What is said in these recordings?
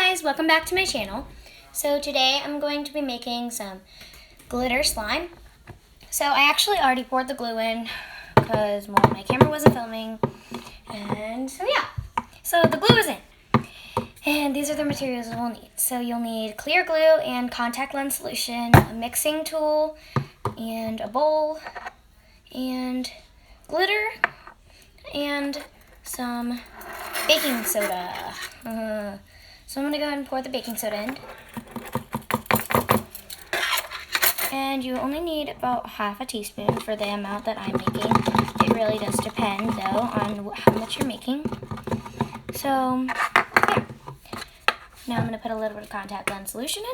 guys, welcome back to my channel. So today I'm going to be making some glitter slime. So I actually already poured the glue in because my camera wasn't filming. And so yeah, so the glue is in. And these are the materials we'll need. So you'll need clear glue and contact lens solution, a mixing tool, and a bowl, and glitter, and some baking soda. So I'm going to go ahead and pour the baking soda in. And you only need about half a teaspoon for the amount that I'm making. It really does depend, though, on how much you're making. So, yeah. Now I'm going to put a little bit of contact lens solution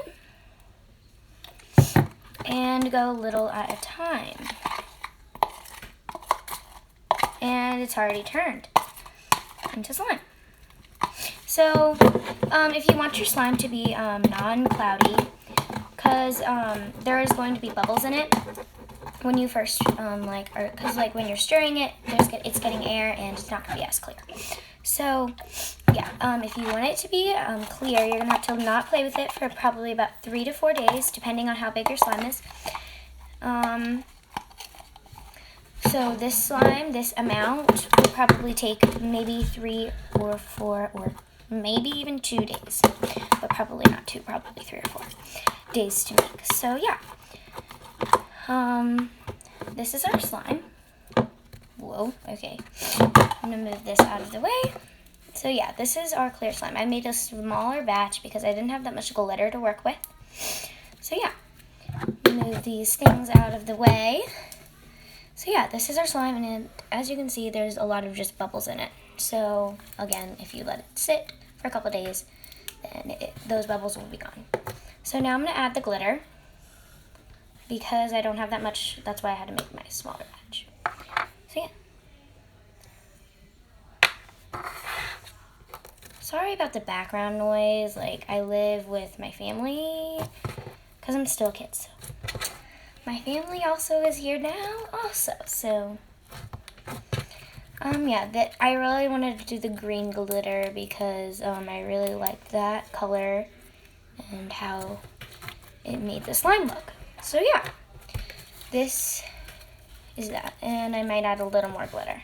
in. And go little at a time. And it's already turned into slime. So, if you want your slime to be non-cloudy, because there is going to be bubbles in it when you first, because when you're stirring it, it's getting air and it's not going to be as clear. So, yeah, if you want it to be clear, you're going to have to not play with it for probably about 3 to 4 days, depending on how big your slime is. So this slime, this amount, will probably take maybe 3 or 4 or maybe even 2 days, but probably not 2, probably 3 or 4 days to make. So yeah, this is our slime. Whoa, okay. I'm gonna move this out of the way. So yeah, this is our clear slime. I made a smaller batch because I didn't have that much glitter to work with. So yeah, move these things out of the way. So yeah, this is our slime, and as you can see, there's a lot of just bubbles in it. So again, if you let it sit for a couple days, then those bubbles will be gone. So now I'm going to add the glitter. Because I don't have that much, that's why I had to make my smaller batch. So yeah. Sorry about the background noise. I live with my family because I'm still a kid. So my family also is here now also. So yeah, I really wanted to do the green glitter because I really liked that color and how it made the slime look. So yeah, this is that, and I might add a little more glitter.